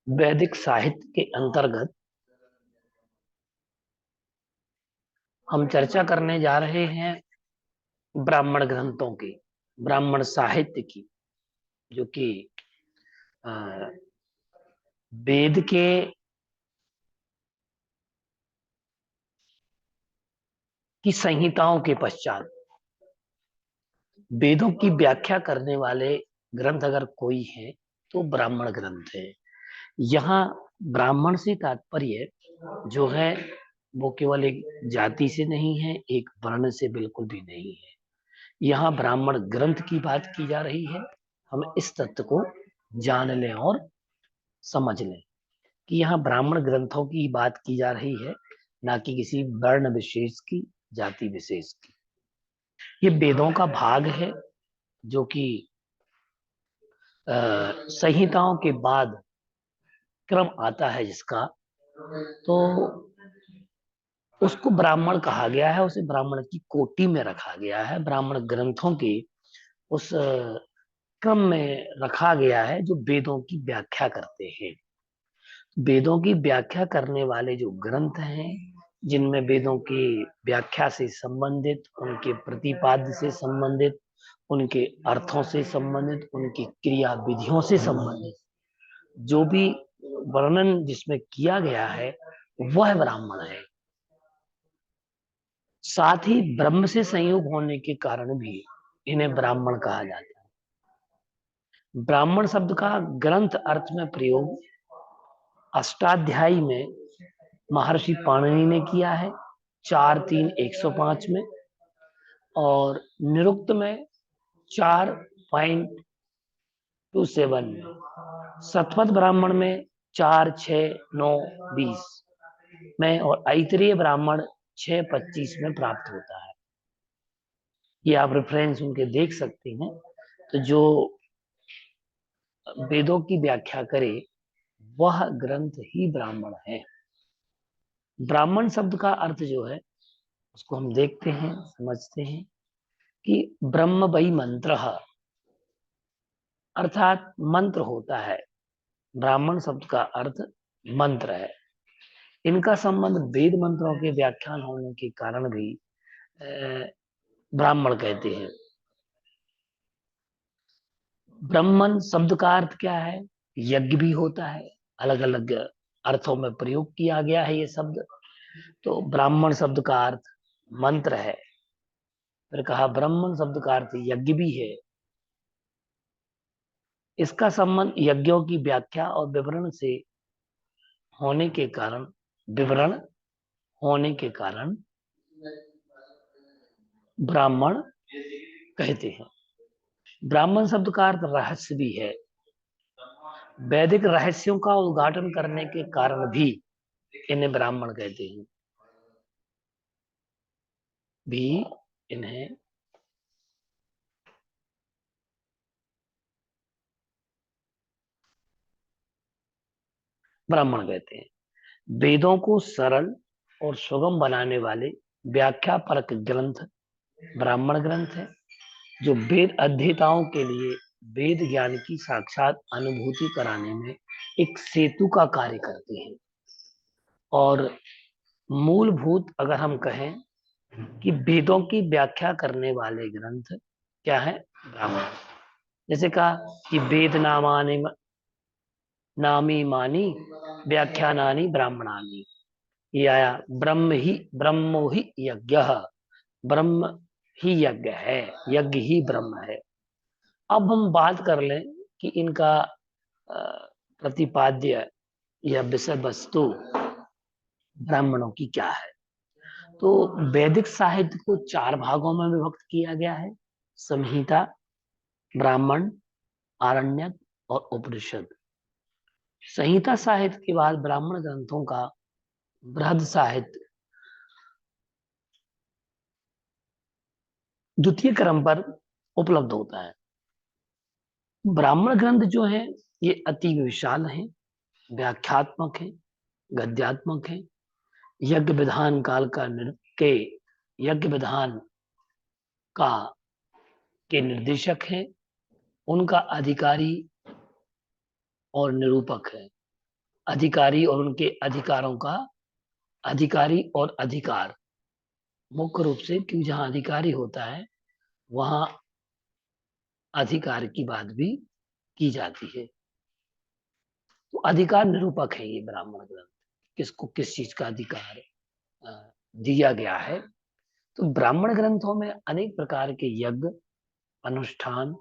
वैदिक साहित्य के अंतर्गत हम चर्चा करने जा रहे हैं ब्राह्मण ग्रंथों की, ब्राह्मण साहित्य की, जो कि वेद के की संहिताओं के पश्चात वेदों की व्याख्या करने वाले ग्रंथ अगर कोई है तो ब्राह्मण ग्रंथ है। यहाँ ब्राह्मण से तात्पर्य जो है वो केवल एक जाति से नहीं है, एक वर्ण से बिल्कुल भी नहीं है। यहाँ ब्राह्मण ग्रंथ की बात की जा रही है। हम इस तथ्य को जान लें और समझ लें कि यहाँ ब्राह्मण ग्रंथों की बात की जा रही है, ना कि किसी वर्ण विशेष की, जाति विशेष की। ये वेदों का भाग है जो कि संहिताओं के बाद क्रम आता है जिसका, तो उसको ब्राह्मण कहा गया है, उसे ब्राह्मण की कोटि में रखा गया है, ब्राह्मण ग्रंथों के उस क्रम में रखा गया है जो वेदों की व्याख्या करते हैं। वेदों की व्याख्या करने वाले जो ग्रंथ हैं, जिनमें वेदों की व्याख्या से संबंधित, उनके प्रतिपाद्य से संबंधित, उनके अर्थों से संबंधित, उनकी क्रिया विधियों से संबंधित जो भी वर्णन जिसमें किया गया है वह ब्राह्मण है। साथ ही ब्रह्म से संयोग होने के कारण भी इन्हें ब्राह्मण कहा जाता है। ब्राह्मण शब्द का ग्रंथ अर्थ में प्रयोग अष्टाध्यायी में महर्षि पाणिनि ने किया है 4-3-105 में, और निरुक्त में 4.27 में, शतपथ ब्राह्मण में 4-6-9-20 में, और ऐतरेय ब्राह्मण 6-25 में प्राप्त होता है। ये आप रेफरेंस उनके देख सकते हैं। तो जो वेदों की व्याख्या करे वह ग्रंथ ही ब्राह्मण है। ब्राह्मण शब्द का अर्थ जो है उसको हम देखते हैं, समझते हैं कि ब्रह्म वही मंत्र, अर्थात मंत्र होता है। ब्राह्मण शब्द का अर्थ मंत्र है। इनका संबंध वेद मंत्रों के व्याख्यान होने के कारण भी ब्राह्मण कहते हैं। ब्राह्मण शब्द का अर्थ क्या है? यज्ञ भी होता है, अलग अलग अर्थों में प्रयोग किया गया है ये शब्द। तो ब्राह्मण शब्द का अर्थ मंत्र है, फिर कहा ब्राह्मण शब्द का अर्थ यज्ञ भी है। इसका संबंध यज्ञों की व्याख्या और विवरण से होने के कारण, विवरण होने के कारण ब्राह्मण कहते हैं। ब्राह्मण शब्द का अर्थ रहस्य भी है। वैदिक रहस्यों का उद्घाटन करने के कारण भी इन्हें ब्राह्मण कहते हैं। भी इन्हें ब्राह्मण कहते हैं। वेदों को सरल और सुगम बनाने वाले व्याख्या परक ग्रंथ ब्राह्मण ग्रंथ है, जो वेद अध्येताओं के लिए वेद ज्ञान की साक्षात अनुभूति कराने में एक सेतु का कार्य करते हैं। और मूलभूत अगर हम कहें कि वेदों की व्याख्या करने वाले ग्रंथ क्या है? ब्राह्मण। जैसे कहा कि वेद नामानि नामी मानी व्याख्यानानि ब्राह्मणानि, ये आया ब्रह्मो ही यज्ञ, ब्रह्म ही यज्ञ है, यज्ञ ही ब्रह्म है। अब हम बात कर लें कि इनका प्रतिपाद्य या विषय वस्तु ब्राह्मणों की क्या है। तो वैदिक साहित्य को 4 भागों में विभक्त किया गया है: संहिता, ब्राह्मण, आरण्यक और उपनिषद। संहिता साहित्य के बाद ब्राह्मण ग्रंथों का बृहद साहित्य द्वितीय क्रम पर उपलब्ध होता है। ब्राह्मण ग्रंथ जो है ये अति विशाल है, व्याख्यात्मक है, गद्यात्मक है, यज्ञ विधान काल का के यज्ञ विधान का के निर्देशक हैं, उनका अधिकारी और निरूपक है। अधिकारी और उनके अधिकारों का अधिकारी और अधिकार, मुख्य रूप से क्यों जहां अधिकारी होता है वहां अधिकार की बात भी की जाती है। तो अधिकार निरूपक है ये ब्राह्मण ग्रंथ, किसको किस चीज का अधिकार दिया गया है। तो ब्राह्मण ग्रंथों में अनेक प्रकार के यज्ञ, अनुष्ठान,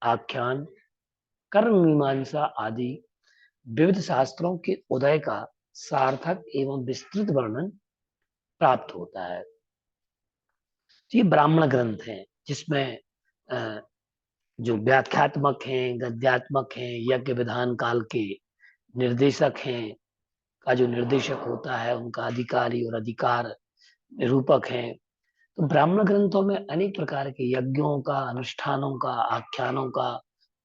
आख्यान, कर्म मीमांसा आदि विविध शास्त्रों के उदय का सार्थक एवं विस्तृत वर्णन प्राप्त होता है। ये ब्राह्मण ग्रंथ हैं जिसमें जो व्याख्यात्मक हैं, गद्यात्मक हैं, यज्ञ विधान काल के निर्देशक हैं, का जो निर्देशक होता है उनका अधिकारी और अधिकार निरूपक हैं। तो ब्राह्मण ग्रंथों में अनेक प्रकार के यज्ञों का, अनुष्ठानों का, आख्यानों का,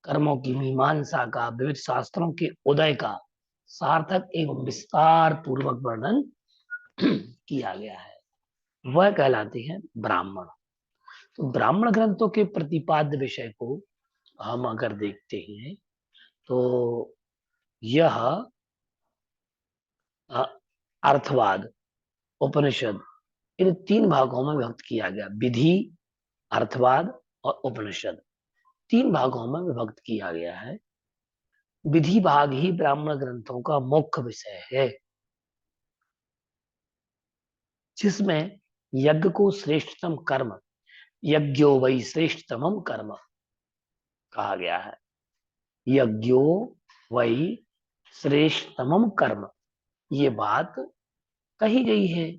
कर्मों की मीमांसा का, विविध शास्त्रों के उदय का सार्थक एवं विस्तार पूर्वक वर्णन किया गया है, वह कहलाते हैं ब्राह्मण। तो ब्राह्मण ग्रंथों के प्रतिपाद्य विषय को हम अगर देखते हैं तो यह अर्थवाद, उपनिषद, इन तीन भागों में विभक्त किया गया। विधि, अर्थवाद और उपनिषद, तीन भागों में विभक्त किया गया है। विधि भाग ही ब्राह्मण ग्रंथों का मुख्य विषय है, जिसमें यज्ञ को श्रेष्ठतम कर्म, यज्ञो वै श्रेष्ठतमम कर्म कहा गया है। यज्ञो वै श्रेष्ठतमम कर्म, ये बात कही गई है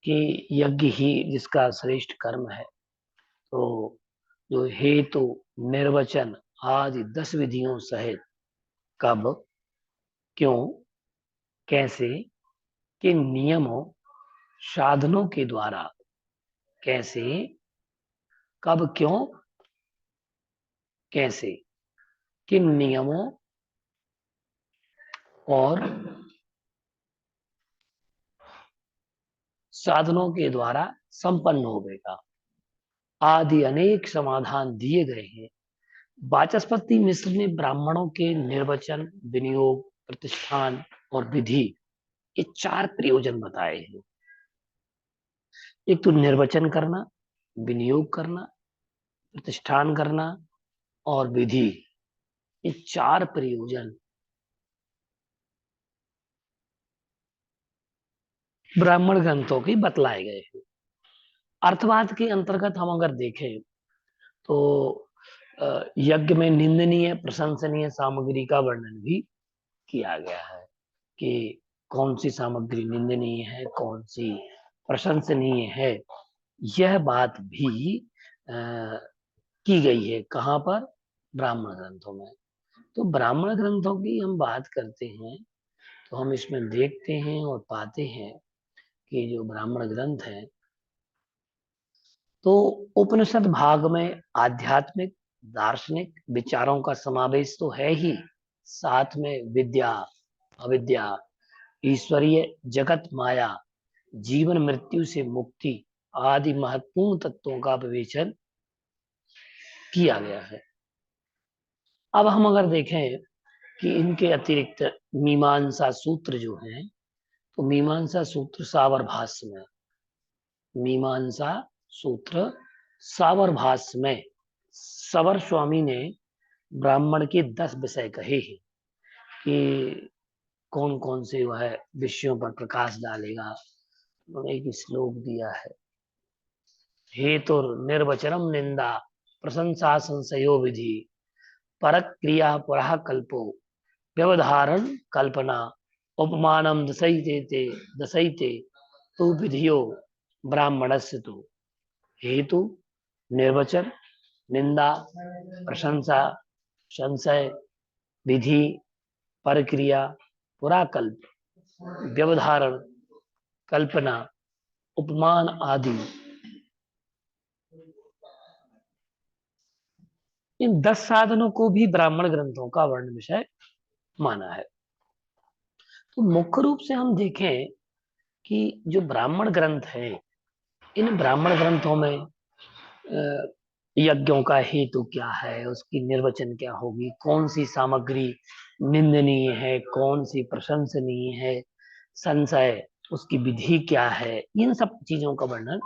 कि यज्ञ ही जिसका श्रेष्ठ कर्म है। तो जो हेतु, निर्वचन आदि 10 विधियों सहित कब, क्यों, कैसे, किन नियमों, साधनों के द्वारा, कैसे, कब, क्यों, कैसे, किन नियमों और साधनों के द्वारा संपन्न होगा आदि अनेक समाधान दिए गए हैं। वाचस्पति मिश्र ने ब्राह्मणों के निर्वचन, विनियोग, प्रतिष्ठान और विधि, ये 4 प्रयोजन बताए हैं। एक तो निर्वचन करना, विनियोग करना, प्रतिष्ठान करना और विधि, ये 4 प्रयोजन ब्राह्मण ग्रंथों की बतलाए गए हैं। अर्थवाद के अंतर्गत हम अगर देखें तो यज्ञ में निंदनीय, प्रशंसनीय सामग्री का वर्णन भी किया गया है कि कौन सी सामग्री निंदनीय है, कौन सी प्रशंसनीय है। यह बात भी की गई है। कहाँ पर? ब्राह्मण ग्रंथों में। तो ब्राह्मण ग्रंथों की हम बात करते हैं तो हम इसमें देखते हैं और पाते हैं कि जो ब्राह्मण ग्रंथ है तो उपनिषद भाग में आध्यात्मिक, दार्शनिक विचारों का समावेश तो है ही, साथ में विद्या, अविद्या, ईश्वरीय जगत माया, जीवन मृत्यु से मुक्ति आदि महत्वपूर्ण तत्वों का विवेचन किया गया है। अब हम अगर देखें कि इनके अतिरिक्त मीमांसा सूत्र जो हैं, तो मीमांसा सूत्र सावर भाष्य में, मीमांसा सूत्र सावर भाष्य में सवर स्वामी ने ब्राह्मण के 10 विषय कहे हैं कि कौन कौन से वह विषयों पर प्रकाश डालेगा। उन्होंने एक श्लोक दिया है, हेतु निर्वचनम निंदा प्रशंसा संशयो विधि परक क्रिया पुरः कल्पो व्यवधारण कल्पना उपमानम दशैते तो विधियो ब्राह्मणस्य तो हेतु, निर्वचन, निंदा, प्रशंसा, संशय, विधि, प्रक्रिया, पुराकल्प, व्यवधारण, कल्पना, उपमान आदि, इन 10 साधनों को भी ब्राह्मण ग्रंथों का वर्ण विषय माना है। तो मुख्य रूप से हम देखें कि जो ब्राह्मण ग्रंथ है, इन ब्राह्मण ग्रंथों में यज्ञों का हेतु क्या है, उसकी निर्वचन क्या होगी, कौन सी सामग्री निंदनीय है, कौन सी प्रशंसनीय है, संशय उसकी विधि क्या है, इन सब चीजों का वर्णन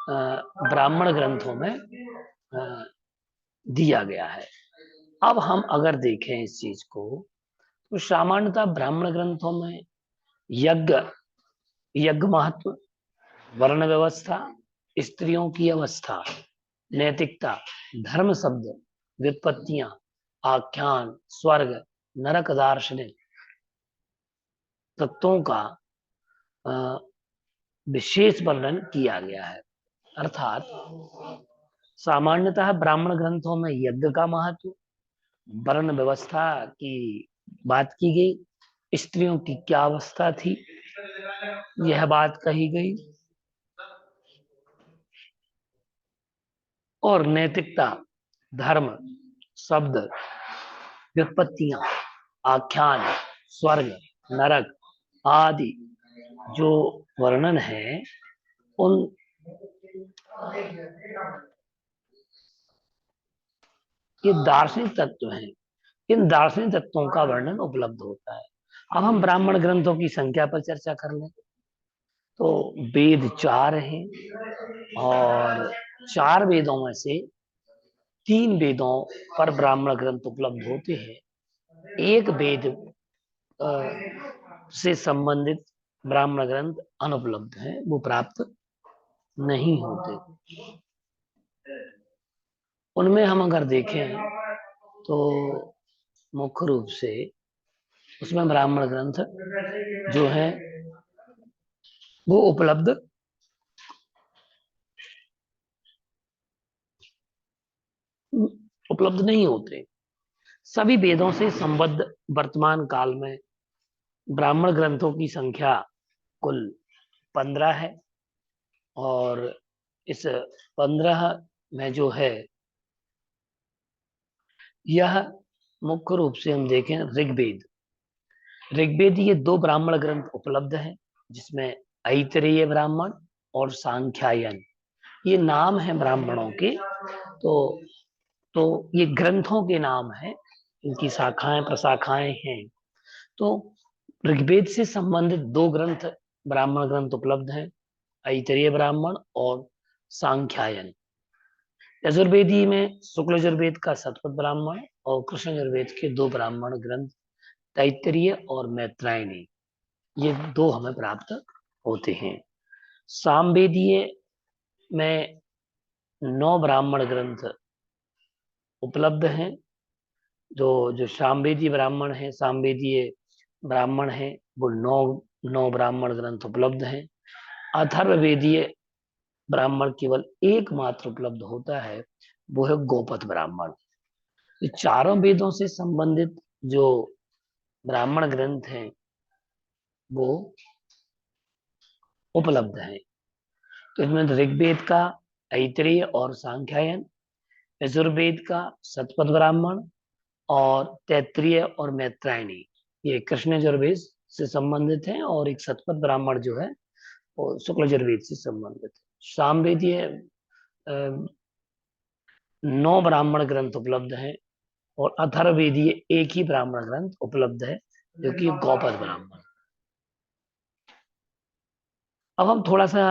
ब्राह्मण ग्रंथों में दिया गया है। अब हम अगर देखें इस चीज को, तो सामान्यतः ब्राह्मण ग्रंथों में यज्ञ यज्ञ महत्व, वर्ण व्यवस्था, स्त्रियों की अवस्था, नैतिकता, धर्म शब्द, व्युत्पत्तियां, आख्यान, स्वर्ग, नरक, दार्शनिक तत्वों का विशेष वर्णन किया गया है। अर्थात सामान्यतः ब्राह्मण ग्रंथों में यज्ञ का महत्व, वर्ण व्यवस्था की बात की गई, स्त्रियों की क्या अवस्था थी यह बात कही गई, और नैतिकता, धर्म शब्द, व्युत्पत्तियां, आख्यान, स्वर्ग, नरक आदि जो वर्णन है, उन ये दार्शनिक तत्व हैं। इन दार्शनिक तत्वों का वर्णन उपलब्ध होता है। अब हम ब्राह्मण ग्रंथों की संख्या पर चर्चा कर लें, तो वेद 4 हैं, और 4 वेदों में से 3 वेदों पर ब्राह्मण ग्रंथ उपलब्ध होते हैं। एक वेद से संबंधित ब्राह्मण ग्रंथ अनुपलब्ध हैं, वो प्राप्त नहीं होते। उनमें हम अगर देखें तो मुख्य रूप से उसमें ब्राह्मण ग्रंथ जो है वो उपलब्ध नहीं होते। सभी वेदों से संबद्ध वर्तमान काल में ब्राह्मण ग्रंथों की संख्या कुल 15 है, और इस 15 में जो है, यह मुख्य रूप से हम देखें ऋग्वेद, ये 2 ब्राह्मण ग्रंथ उपलब्ध हैं, जिसमें ऐतरेय ब्राह्मण और सांख्यायन ये नाम है ब्राह्मणों के। तो तो ये ग्रंथों के नाम हैं, इनकी शाखाएं प्रशाखाएं हैं। तो ऋग्वेद से संबंधित 2 ग्रंथ ब्राह्मण ग्रंथ उपलब्ध हैं, ऐतरेय ब्राह्मण और सांख्यायन। यजुर्वेदी में शुक्ल यजुर्वेद का शतपथ ब्राह्मण और कृष्ण यजुर्वेद के 2 ब्राह्मण ग्रंथ तैत्तिरीय और मैत्रायणी, ये 2 हमें प्राप्त होते हैं। सामवेदीय में 9 ब्राह्मण ग्रंथ उपलब्ध हैं। जो जो सामवेदी ब्राह्मण है, सामवेदीय ब्राह्मण है, वो 9 ब्राह्मण ग्रंथ उपलब्ध हैं। अथर्ववेदीय ब्राह्मण केवल एक मात्र उपलब्ध होता है, वो है गोपथ ब्राह्मण। ये चारों वेदों से संबंधित जो ब्राह्मण ग्रंथ हैं वो उपलब्ध हैं। तो इसमें ऋग्वेद का ऐतरेय और सांख्यायन, यजुर्वेद का शतपथ ब्राह्मण और तैत्तिरीय और मैत्रायणी, ये कृष्ण यजुर्वेद से संबंधित हैं, और एक शतपथ ब्राह्मण जो है वो शुक्ल यजुर्वेद से संबंधित है। सामवेदीय 9 ब्राह्मण ग्रंथ उपलब्ध हैं, और अथर्ववेदीय एक ही ब्राह्मण ग्रंथ उपलब्ध है, जो कि गौपद ब्राह्मण। अब हम थोड़ा सा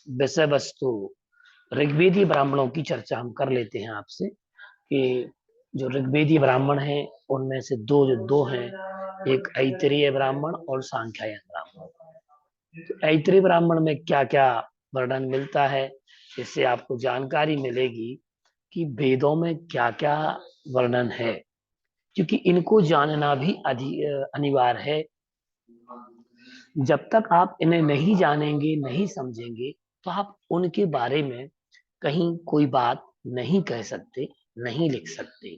विषय वस्तु ऋग्वेदी ब्राह्मणों की चर्चा हम कर लेते हैं आपसे, कि जो ऋग्वेदी ब्राह्मण हैं उनमें से दो हैं, एक ऐतरेय ब्राह्मण और सांख्यायन ब्राह्मण। तो ऐतरेय ब्राह्मण में क्या क्या वर्णन मिलता है, इससे आपको जानकारी मिलेगी कि वेदों में क्या क्या वर्णन है, क्योंकि इनको जानना भी अनिवार्य है। जब तक आप इन्हें नहीं जानेंगे, नहीं समझेंगे, तो आप उनके बारे में कहीं कोई बात नहीं कह सकते, नहीं लिख सकते।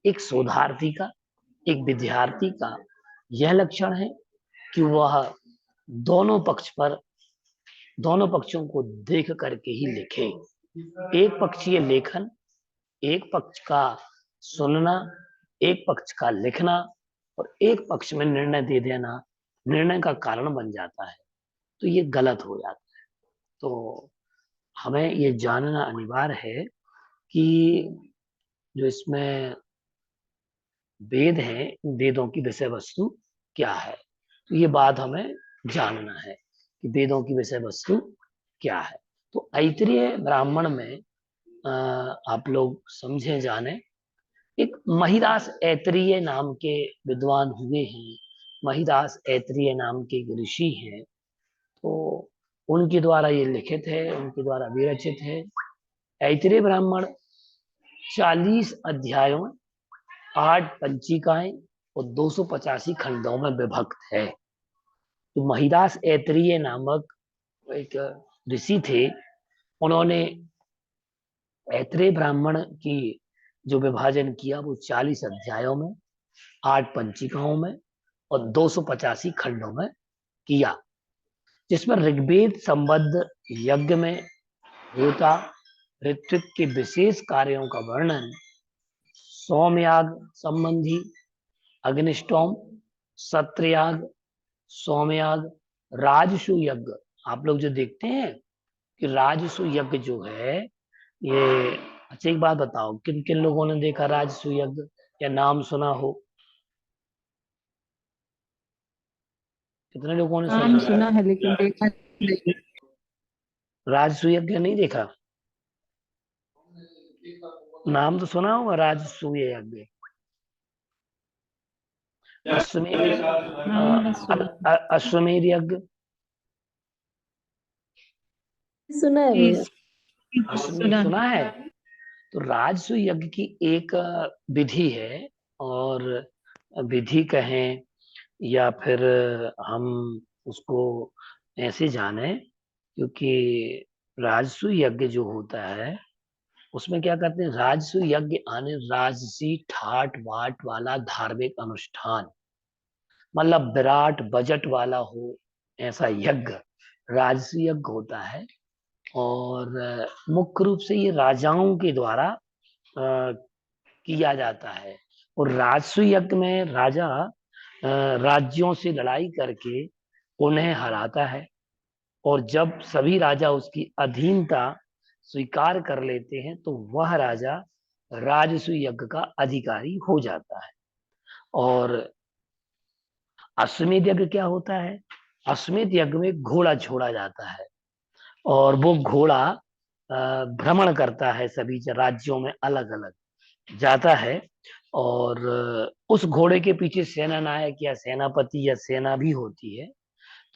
एक शोधार्थी का, एक विद्यार्थी का यह लक्षण है कि वह दोनों पक्ष पर दोनों पक्षों को देख करके ही लिखे। एक पक्षीय लेखन, एक पक्ष का सुनना, एक पक्ष का लिखना और एक पक्ष में निर्णय दे देना निर्णय का कारण बन जाता है, तो ये गलत हो जाता है। तो हमें ये जानना अनिवार्य है कि जो इसमें वेद हैं, वेदों की विषय वस्तु क्या है। तो ये बात हमें जानना है कि वेदों की विषय वस्तु क्या है। तो ऐतरेय ब्राह्मण में आप लोग समझे जाने, एक महिदास ऐतरेय नाम के विद्वान हुए हैं। महिदास ऐतरेय नाम के एक ऋषि हैं। तो उनके द्वारा ये लिखित है, उनके द्वारा विरचित है। ऐतरेय ब्राह्मण 40 अध्यायों, 8 पंचिकाएं और 285 खंडों में विभक्त है। तो महिदास ऐतरेय नामक एक ऋषि थे। उन्होंने ऐतरेय ब्राह्मण की जो विभाजन किया वो 40 अध्यायों में, 8 पंचिकाओं में और 285 खंडों में किया, जिसमें ऋग्वेद संबद्ध यज्ञ में होता ऋत्विक के विशेष कार्यों का वर्णन, सोमयाग संबंधी, अग्निष्टोम, सत्रयाग, सोमयाग, राजसु यज्ञ। आप लोग जो देखते हैं कि राजसु यज्ञ जो है ये, अच्छा एक बात बताओ, किन किन लोगों ने देखा राजसु यज्ञ या नाम सुना हो? कितने लोगों ने नाम सुना है? सुना है लेकिन देखा नहीं। राजसु यज्ञ नहीं देखा? नाम तो सुना होगा राजसु यज्ञ। अश्वमेध, नाम बस सुना अश्वमेध यज्ञ। सुना है है। भैया। अश्वमेध सुना सुना है। है? तो राजसु यज्ञ की एक विधि है, और विधि कहें या फिर हम उसको ऐसे जाने, क्योंकि राजसु यज्ञ जो होता है उसमें क्या करते हैं, राजसु यज्ञ आने राजसी ठाट वाट वाला धार्मिक अनुष्ठान, मतलब विराट बजट वाला हो ऐसा यज्ञ राजसी यज्ञ होता है। और मुख्य रूप से ये राजाओं के द्वारा किया जाता है। और राजसु यज्ञ में राजा राज्यों से लड़ाई करके उन्हें हराता है, और जब सभी राजा उसकी अधीनता स्वीकार कर लेते हैं तो वह राजा राजसु यज्ञ का अधिकारी हो जाता है। और अश्वमेध यज्ञ क्या होता है? अश्वमेध यज्ञ में घोड़ा छोड़ा जाता है, और वो घोड़ा भ्रमण करता है, सभी राज्यों में अलग अलग जाता है। और उस घोड़े के पीछे सेना नायक या सेनापति या सेना भी होती है।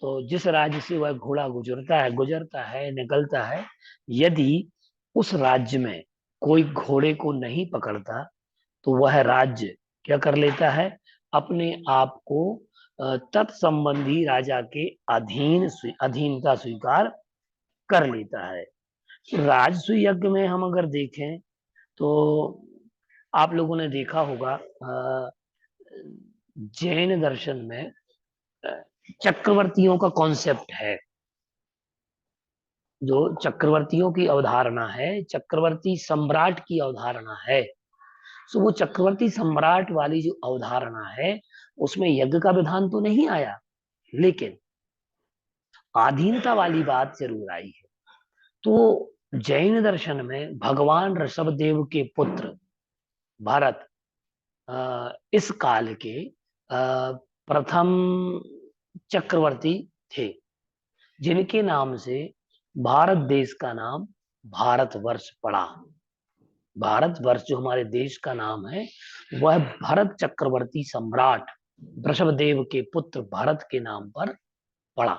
तो जिस राज्य से वह घोड़ा गुजरता है निकलता है, यदि उस राज्य में कोई घोड़े को नहीं पकड़ता तो वह राज्य क्या कर लेता है, अपने आप को तत्संबंधी राजा के अधीनता स्वीकार कर लेता है। राजसु यज्ञ में हम अगर देखें तो आप लोगों ने देखा होगा जैन दर्शन में चक्रवर्तियों का कॉन्सेप्ट है। जो चक्रवर्तियों की अवधारणा है, चक्रवर्ती सम्राट की अवधारणा है। सो वो चक्रवर्ती सम्राट वाली जो अवधारणा है उसमें यज्ञ का विधान तो नहीं आया, लेकिन आधीनता वाली बात जरूर आई है। तो जैन दर्शन में भगवान ऋषभदेव के पुत्र भरत इस काल के प्रथम चक्रवर्ती थे, जिनके नाम से भारत देश का नाम भारतवर्ष पड़ा। भारतवर्ष जो हमारे देश का नाम है वह भरत चक्रवर्ती सम्राट वृषभदेव के पुत्र भरत के नाम पर पड़ा।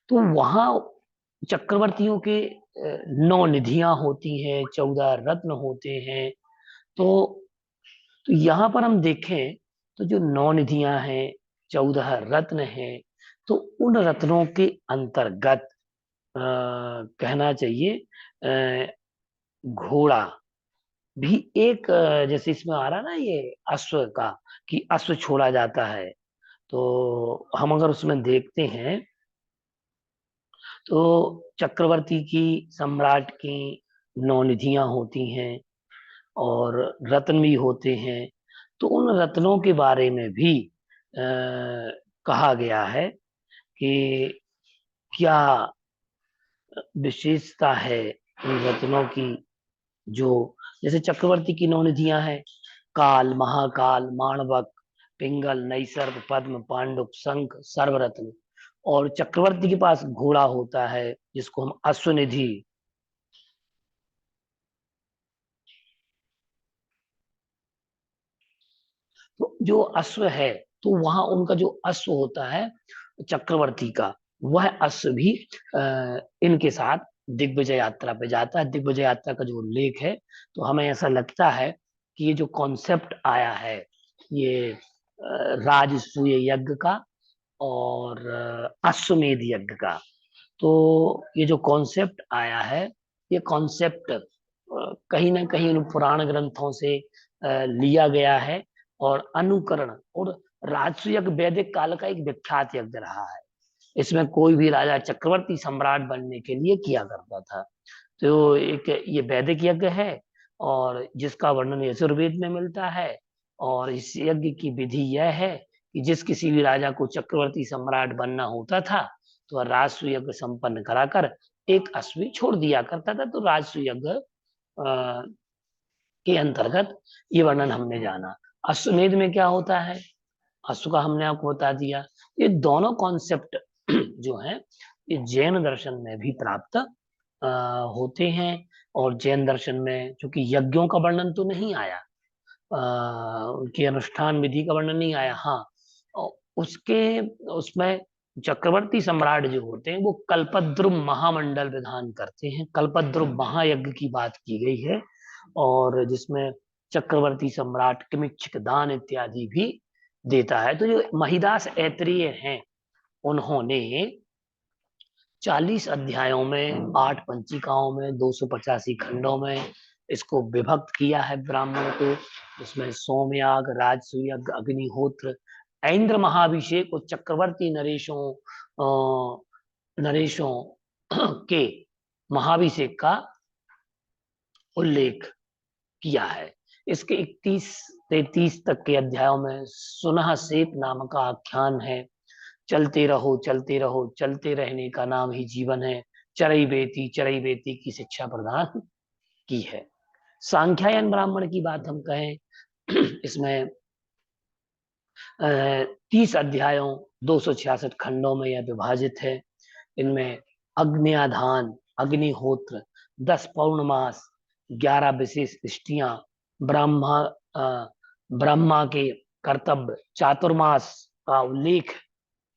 तो वहां चक्रवर्तियों के 9 निधियां होती हैं, 14 रत्न होते हैं। तो यहाँ पर हम देखें तो जो 9 निधियां हैं, 14 रत्न हैं, तो उन रत्नों के अंतर्गत कहना चाहिए घोड़ा भी एक, जैसे इसमें आ रहा ना ये अश्व का, कि अश्व छोड़ा जाता है। तो हम अगर उसमें देखते हैं तो चक्रवर्ती की, सम्राट की 9 निधियां होती हैं और रत्न भी होते हैं। तो उन रत्नों के बारे में भी कहा गया है कि क्या विशेषता है इन रत्नों की, जो जैसे चक्रवर्ती की 9 निधियां हैं, काल, महाकाल, माणवक, पिंगल, नैसर्ग, पद्म, पांडुक, शंख, सर्वरत्न। और चक्रवर्ती के पास घोड़ा होता है जिसको हम अश्वनिधि, तो जो अश्व है, तो वहां उनका जो अश्व होता है चक्रवर्ती का, वह अश्व भी इनके साथ दिग्विजय यात्रा पे जाता है। दिग्विजय यात्रा का जो उल्लेख है, तो हमें ऐसा लगता है कि ये जो कॉन्सेप्ट आया है, ये राजसूय यज्ञ का और अश्वमेध यज्ञ का, तो ये जो कॉन्सेप्ट आया है, ये कॉन्सेप्ट कहीं ना कहीं उन पुराण ग्रंथों से लिया गया है और अनुकरण, और राजसूय यज्ञ वैदिक काल का एक विख्यात यज्ञ रहा है। इसमें कोई भी राजा चक्रवर्ती सम्राट बनने के लिए किया करता था। तो एक ये वैदिक यज्ञ है और जिसका वर्णन यजुर्वेद में मिलता है। और इस यज्ञ की विधि यह है कि जिस किसी भी राजा को चक्रवर्ती सम्राट बनना होता था, तो वह राजसूय यज्ञ संपन्न कराकर एक अश्वी छोड़ दिया करता था। तो राजसूय यज्ञ के अंतर्गत ये वर्णन हमने जाना। अश्वमेध में क्या होता है, अश्व का हमने आपको बता दिया। ये दोनों कॉन्सेप्ट जो हैं, ये जैन दर्शन में भी प्राप्त होते हैं। और जैन दर्शन में चूंकि यज्ञों का वर्णन तो नहीं आया, उनकी अनुष्ठान विधि का वर्णन नहीं आया, हाँ, उसके उसमें चक्रवर्ती सम्राट जो होते हैं वो कल्पद्रुम महामंडल विधान करते हैं। कल्पद्रुम महायज्ञ की बात की गई है, और जिसमें चक्रवर्ती सम्राट किमिच्छिक दान इत्यादि भी देता है। तो जो महिदास ऐत्रेय हैं, उन्होंने 40 अध्यायों में, 8 पंचिकाओं में, 285 खंडों में इसको विभक्त किया है ब्राह्मण को। इसमें सोमयाग, राजसूय यज्ञ, अग्निहोत्र, ऐन्द्र महाभिषेक और चक्रवर्ती नरेशों के महाभिषेक का उल्लेख किया है। इसके 31 तक के अध्यायों में सुनह सेत नाम का आख्यान है। चलते रहो चलते रहो, चलते रहने का नाम ही जीवन है, चरई बेती की शिक्षा प्रदान की है। सांख्यायन ब्राह्मण की बात हम कहें, इसमें 30 अध्यायों, 266 खंडों में यह विभाजित है। इनमें अग्न्याधान, अग्निहोत्र, 10 पौर्णमास, 11 विशेष इष्टियां, ब्रह्मा ब्रह्मा के कर्तव्य, चातुर्मास का उल्लेख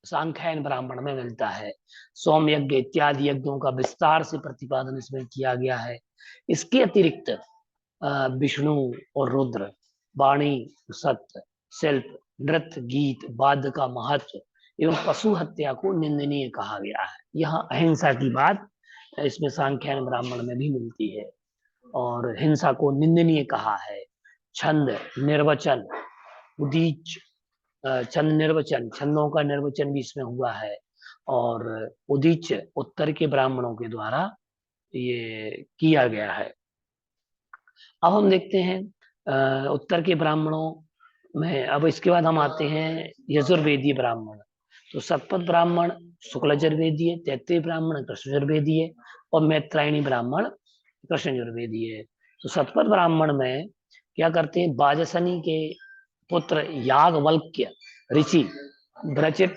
सांख्यायन ब्राह्मण में मिलता है। सोम यज्ञ इत्यादि यज्ञों का विस्तार से प्रतिपादन इसमें किया गया है। इसके अतिरिक्त विष्णु और रुद्र, वाणी, सत्य, शिल्प, नृत्य, गीत, वाद्य का महत्व एवं पशु हत्या को निंदनीय कहा गया है। यहाँ अहिंसा की बात इसमें सांख्यायन ब्राह्मण में भी मिलती है और हिंसा को निंदनीय कहा है। छंद, निर्वचन, उदीच, छंद निर्वचन, छंदों का निर्वचन भी इसमें हुआ है। और उदीच उत्तर के ब्राह्मणों के द्वारा ये किया गया है। अब हम देखते हैं उत्तर के ब्राह्मणों में, अब इसके बाद हम आते हैं यजुर्वेदीय ब्राह्मण। तो सतपथ ब्राह्मण शुक्ल यजुर्वेदीय, तैत्तिरीय ब्राह्मण कृष्ण यजुर्वेदीय और मैत्रायणी ब्राह्मण कृष्ण यजुर्वेदीय। तो सतपथ ब्राह्मण में क्या करते हैं, बाजसनी के पुत्र याज्ञवल्क्य ऋषि विरचित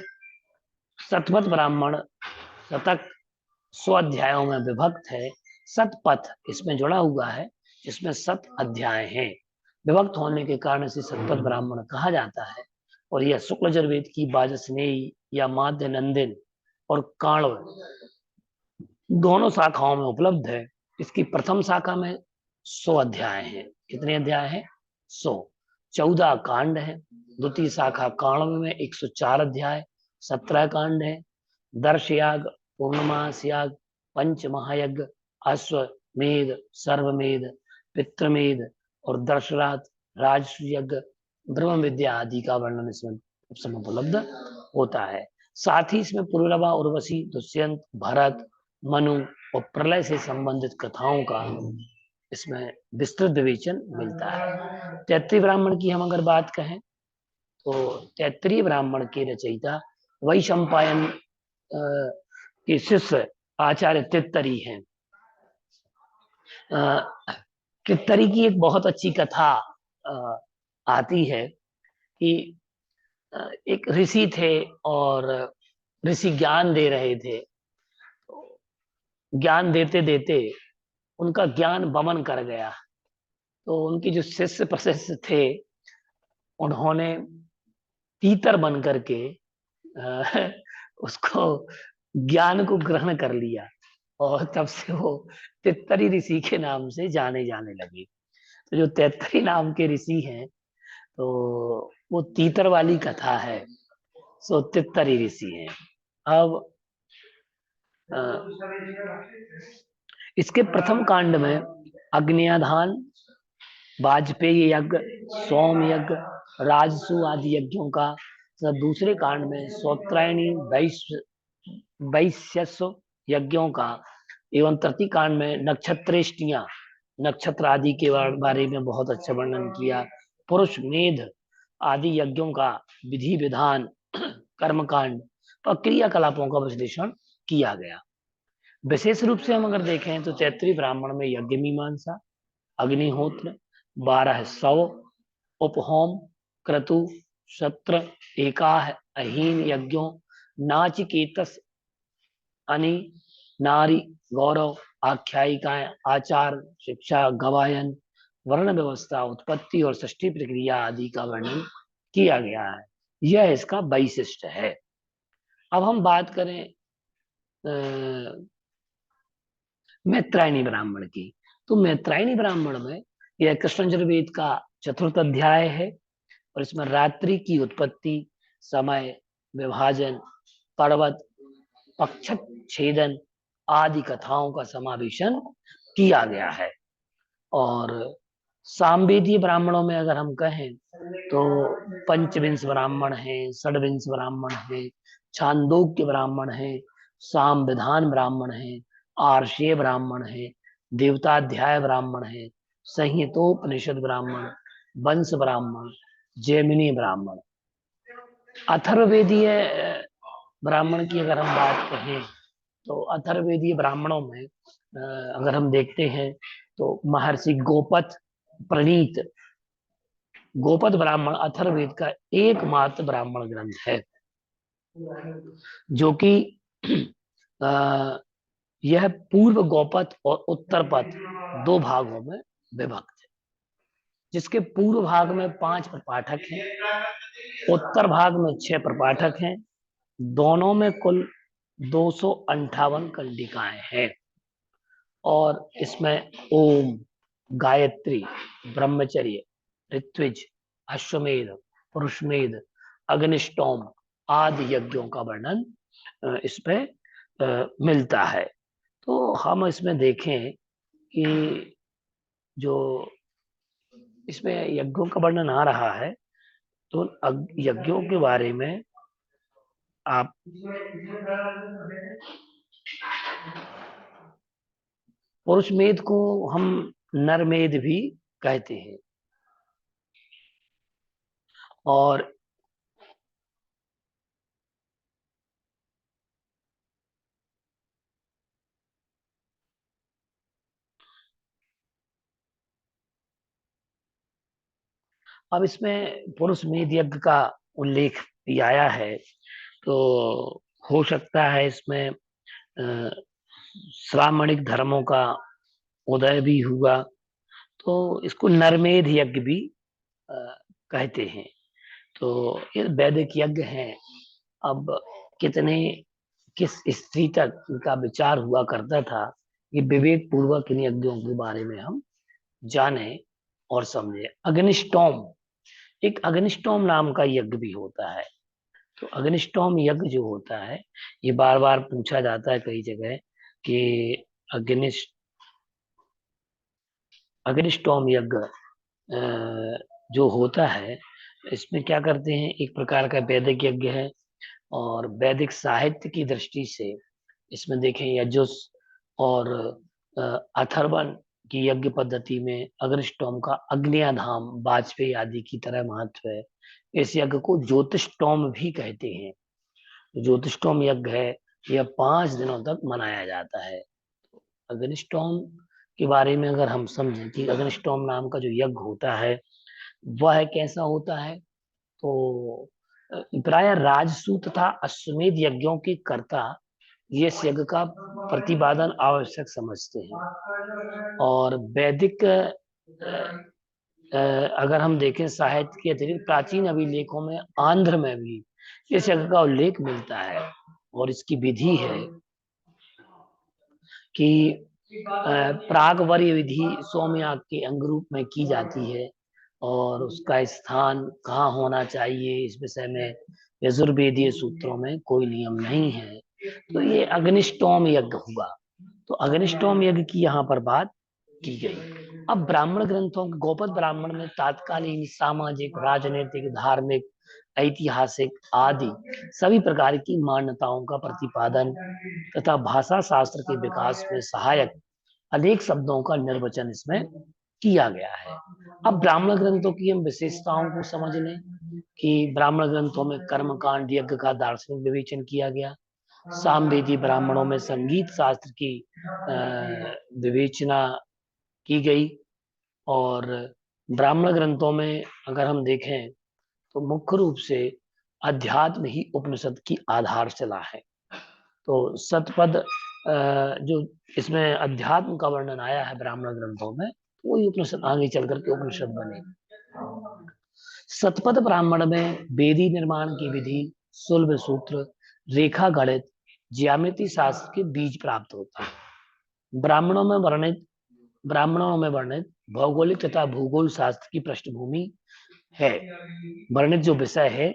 सतपथ ब्राह्मण शतक 100 अध्यायों में विभक्त है। सतपथ इसमें जुड़ा हुआ है, जिसमें 7 अध्याय हैं। विभक्त होने के कारण इसे सतपथ ब्राह्मण कहा जाता है। और यह शुक्ल यजुर्वेद की बाजसनेयी या माध्य नंदिन और काण्व दोनों शाखाओं में उपलब्ध है। इसकी प्रथम शाखा में 100 अध्याय हैं। कितने अध्याय हैं? 100। 14 कांड है। द्वितीय शाखा काण्व में 104 अध्याय, 17 कांड है। दर्शयाग, पूर्णमास याग, पंच महायज्ञ, अश्वमेध, सर्वमेध, पितृमेध और दर्शरात, राजयज्ञ, ब्रह्म विद्या आदि का वर्णन इसमें समय उपलब्ध होता है। साथ ही इसमें पुरुरवा, उर्वशी, दुष्यंत, भरत, मनु और प्रलय से संबंधित कथाओं का इसमें विस्तृत विवेचन मिलता है। तैत्तिरीय ब्राह्मण की हम अगर बात कहें, तो तैत्तिरीय ब्राह्मण के रचयिता वैशंपायन के शिष्य आचार्य तैत्तिरीय हैं। तित्तरी की एक बहुत अच्छी कथा आती है कि एक ऋषि थे और ऋषि ज्ञान दे रहे थे। ज्ञान देते देते उनका ज्ञान वमन कर गया। तो उनके जो शिष्य प्रशिष्य थे उन्होंने तीतर बन करके उसको ज्ञान को ग्रहण कर लिया और तब से वो तित्तरी ऋषि के नाम से जाने जाने लगे। तो जो तित्तरी नाम के ऋषि हैं तो वो तीतर वाली कथा है, सो तित्तरी ऋषि हैं। अब अ, इसके प्रथम कांड में अग्न्याधान, वाजपेयी यज्ञ, सोम यज्ञ, राजसु आदि यज्ञों का तथा दूसरे कांड में सौत्रायणी वैश्यस्व यज्ञों का एवं तृतीय कांड में नक्षत्रेष्टियां, नक्षत्र आदि के बारे में बहुत अच्छा वर्णन किया। पुरुष मेध आदि यज्ञों का विधि विधान, कर्मकांड और क्रियाकलापों का विश्लेषण किया गया। विशेष रूप से हम अगर देखें तो तैत्रीय ब्राह्मण में यज्ञ मीमांसा, अग्निहोत्र, 12 शव, उपहोम, क्रतु, सत्र, एकाह, अहीन यज्ञों, नाचिकेतस, अनि, नारी, गौरव, आख्यायिकाएं, आचार, शिक्षा, गवायन, वर्ण व्यवस्था, उत्पत्ति और सृष्टि प्रक्रिया आदि का वर्णन किया गया है। यह इसका वैशिष्ट है। अब हम बात करें मैत्रायणी ब्राह्मण की, तो मैत्रायणी ब्राह्मण में यह कृष्ण यजुर्वेद का 4th अध्याय है और इसमें रात्रि की उत्पत्ति, समय, विभाजन, पर्वत, पक्षच्छेदन आदि कथाओं का समावेशन किया गया है। और सामवेदीय ब्राह्मणों में अगर हम कहें तो पंचविंश ब्राह्मण है, षड्विंश ब्राह्मण है, छांदोग्य ब्राह्मण है, साम विधान ब्राह्मण है, आर्षेय ब्राह्मण है, देवताध्याय ब्राह्मण है, संहितोपनिषद ब्राह्मण, वंश ब्राह्मण, जैमिनी ब्राह्मण। अथर्ववेदीय ब्राह्मण की अगर हम बात करें तो अथर्ववेदीय ब्राह्मणों में अगर हम देखते हैं तो महर्षि गोपथ प्रणीत गोपथ ब्राह्मण अथर्ववेद का एकमात्र ब्राह्मण ग्रंथ है, जो कि यह पूर्व गोपथ और उत्तर पथ 2 भागों में विभक्त है, जिसके पूर्व भाग में 5 प्रपाठक हैं, उत्तर भाग में 6 प्रपाठक हैं, दोनों में कुल 258 कंडिकाएं हैं। और इसमें ओम, गायत्री, ब्रह्मचर्य, ऋत्विज, अश्वमेध, पुरुषमेध, अग्निष्टोम आदि यज्ञों का वर्णन इसमें मिलता है। तो हम इसमें देखें कि जो इसमें यज्ञों का वर्णन आ रहा है तो यज्ञों के बारे में आप पुरुषमेध को हम नरमेध भी कहते हैं। और अब इसमें पुरुषमेध यज्ञ का उल्लेख भी आया है, तो हो सकता है इसमें श्रामणिक धर्मों का उदय भी हुआ, तो इसको नरमेध यज्ञ भी अ, कहते हैं। तो ये वैदिक यज्ञ हैं। अब कितने किस स्त्री तक इनका विचार हुआ करता था, ये विवेक पूर्वक इन यज्ञों के बारे में हम जाने और समझे। अग्निष्टोम, एक अग्निष्टोम नाम का यज्ञ भी होता है। तो अग्निष्टोम यज्ञ जो होता है, ये बार बार पूछा जाता है कई जगह कि अग्निष्टोम यज्ञ जो होता है इसमें क्या करते हैं, एक प्रकार का वैदिक यज्ञ है। और वैदिक साहित्य की दृष्टि से इसमें देखें यजुस और अथर्वण की यज्ञ पद्धति में अग्निष्टोम का अग्न्याधाम, वाजपेयी आदि की तरह महत्व है। इस यज्ञ को ज्योतिष्टोम भी कहते हैं। ज्योतिष्टोम यज्ञ है, यह 5 दिनों तक मनाया जाता है। अग्निष्टोम के बारे में अगर हम समझें कि अग्निष्टोम नाम का जो यज्ञ होता है वह कैसा होता है, तो प्राय राजसूय तथा अश्वमेध यज्ञों के कर्ता ये इस यज्ञ का प्रतिपादन आवश्यक समझते हैं। और वैदिक अगर हम देखें साहित्य के अतिरिक्त प्राचीन अभिलेखों में आंध्र में भी इस यज्ञ का उल्लेख मिलता है। और इसकी विधि है कि प्रागवर्य विधि सोमयाग के अंग रूप में की जाती है, और उसका स्थान कहाँ होना चाहिए इस विषय में यजुर्वेदीय सूत्रों में कोई नियम नहीं है। तो ये अग्निष्टोम यज्ञ हुआ। तो अग्निष्टोम यज्ञ की यहाँ पर बात की गई। अब ब्राह्मण ग्रंथों गोपद ब्राह्मण में तात्कालीन सामाजिक, राजनीतिक, धार्मिक, ऐतिहासिक आदि सभी प्रकार की मान्यताओं का प्रतिपादन तथा भाषा शास्त्र के विकास में सहायक अनेक शब्दों का निर्वचन इसमें किया गया है। अब ब्राह्मण ग्रंथों की हम विशेषताओं को समझ लें कि ब्राह्मण ग्रंथों में कर्मकांड यज्ञ का दार्शनिक विवेचन किया गया। सामवेदी ब्राह्मणों में संगीत शास्त्र की विवेचना की गई। और ब्राह्मण ग्रंथों में अगर हम देखें तो मुख्य रूप से अध्यात्म ही उपनिषद की आधारशिला है। तो सतपद जो इसमें अध्यात्म का वर्णन आया है ब्राह्मण ग्रंथों में, वही उपनिषद आगे चल करके उपनिषद बने। सतपद ब्राह्मण में वेदी निर्माण की विधि, सुलभ सूत्र, रेखा गणित, ज्यामिति शास्त्र के बीज प्राप्त होते हैं। ब्राह्मणों में वर्णित भौगोलिक तथा भूगोल शास्त्र की पृष्ठभूमि है। वर्णित जो विषय है,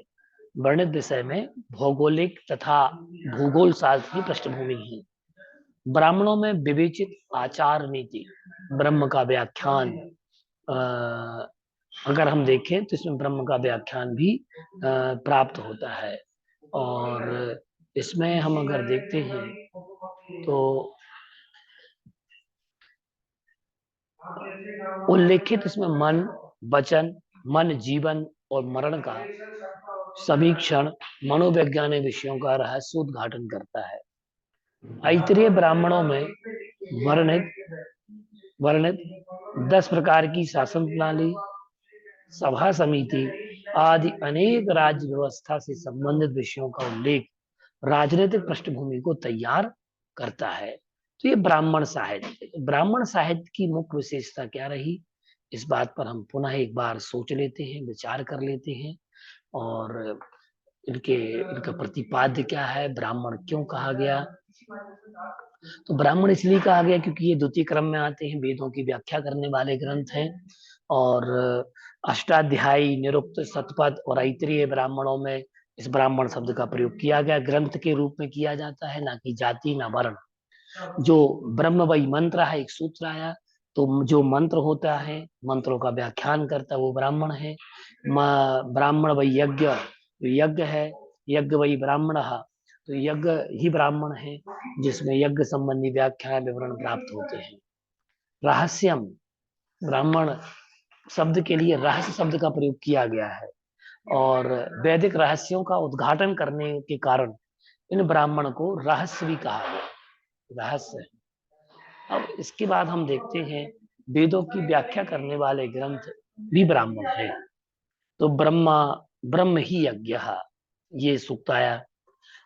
वर्णित विषय में भौगोलिक तथा भूगोल शास्त्र की पृष्ठभूमि है। ब्राह्मणों में विवेचित आचार नीति, ब्रह्म का व्याख्यान, अगर हम देखें तो इसमें ब्रह्म का व्याख्यान भी प्राप्त होता है। और इसमें हम अगर देखते हैं तो उल्लेखित इसमें मन, वचन, मन, जीवन और मरण का समीक्षण मनोवैज्ञानिक विषयों का रहस्य उद्घाटन करता है। ऐतरेय ब्राह्मणों में वर्णित 10 प्रकार की शासन प्रणाली, सभा समिति आदि अनेक राज्य व्यवस्था से संबंधित विषयों का उल्लेख राजनीतिक पृष्ठभूमि को तैयार करता है। तो ये ब्राह्मण साहित्य की मुख्य विशेषता क्या रही, इस बात पर हम पुनः एक बार सोच लेते हैं, विचार कर लेते हैं। और इनका प्रतिपाद्य क्या है, ब्राह्मण क्यों कहा गया। तो ब्राह्मण इसलिए कहा गया क्योंकि ये द्वितीय क्रम में आते हैं, वेदों की व्याख्या करने वाले ग्रंथ हैं। और अष्टाध्यायी, निरुक्त, शतपथ और ऐतरेय ब्राह्मणों में इस ब्राह्मण शब्द का प्रयोग किया गया, ग्रंथ के रूप में किया जाता है, ना कि जाति ना वर्ण। जो ब्रह्म वही मंत्र है, एक सूत्र आया, तो जो मंत्र होता है, मंत्रों का व्याख्यान करता है, वो ब्राह्मण है। ब्राह्मण वही यज्ञ, यज्ञ है, यज्ञ वही ब्राह्मण, तो यज्ञ ही ब्राह्मण है जिसमें यज्ञ संबंधी व्याख्या विवरण प्राप्त होते हैं। रहस्यम, ब्राह्मण शब्द के लिए रहस्य शब्द का प्रयोग किया गया है, और वैदिक रहस्यों का उद्घाटन करने के कारण इन ब्राह्मण को रहस्य भी कहा गया, रहस्य। अब इसके बाद हम देखते हैं वेदों की व्याख्या करने वाले ग्रंथ भी ब्राह्मण है। तो ब्रह्म ही यज्ञ, ये सूक्त आया।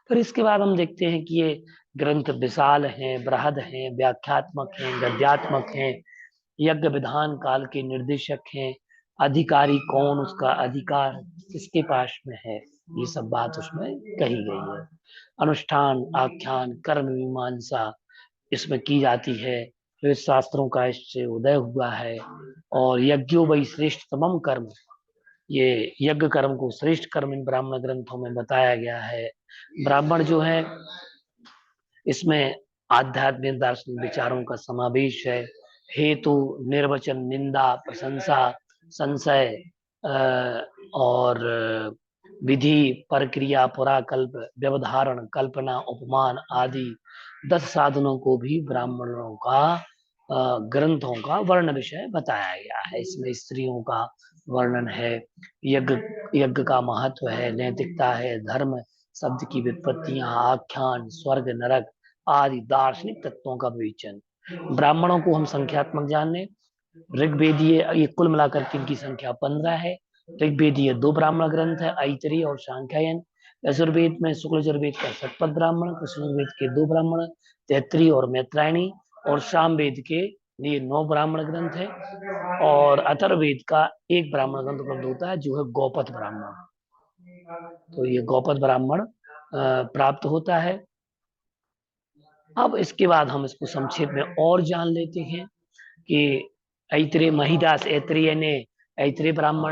फिर इसके बाद हम देखते हैं कि ये ग्रंथ विशाल हैं, बृहद हैं, व्याख्यात्मक हैं, गद्यात्मक हैं, यज्ञ विधान काल के निर्देशक हैं, अधिकारी कौन, उसका अधिकार किसके पास में है, ये सब बात उसमें कही गई है। अनुष्ठान, आख्यान, कर्म मीमांसा इसमें की जाती है, फिर शास्त्रों का इससे उदय हुआ है। और यज्ञो वही श्रेष्ठतमम कर्म, ये यज्ञ कर्म को श्रेष्ठ कर्म इन ब्राह्मण ग्रंथों में बताया गया है। ब्राह्मण जो है इसमें आध्यात्मिक दार्शनिक विचारों का समावेश है। हेतु, निर्वचन, निंदा, प्रशंसा, संशय और विधि, प्रक्रिया, पुराकल्प, व्यवधारण, कल्पना, उपमान आदि 10 साधनों को भी ब्राह्मणों का ग्रंथों का वर्ण विषय बताया गया है। इसमें स्त्रियों का वर्णन है, यज्ञ का महत्व है, नैतिकता है, धर्म शब्द की विपत्तियां, आख्यान, स्वर्ग नरक आदि दार्शनिक तत्वों का विवेचन ब्राह्मणों को हम संख्यात्मक जाने, ऋग्वेदीय ये कुल मिलाकर के इनकी संख्या 15 है। ऋग्वेदीय 2 ब्राह्मण ग्रंथ है, ऐतरेय और सांख्यायन। यजुर्वेद में शुक्ल यजुर्वेद का शतपथ ब्राह्मण, कृष्ण यजुर्वेद के 2 ब्राह्मण, तैत्तिरीय और मैत्रायणी, और सामवेद के लिए 9 ब्राह्मण ग्रंथ है, और अथर्ववेद का 1 ब्राह्मण ग्रंथ उपलब्ध होता है जो है गौपथ ब्राह्मण। तो ये गौपथ ब्राह्मण प्राप्त होता है। अब इसके बाद हम इसको संक्षेप में और जान लेते हैं कि ऐतरेय महिदास ऐतरेय ने ऐतरेय ब्राह्मण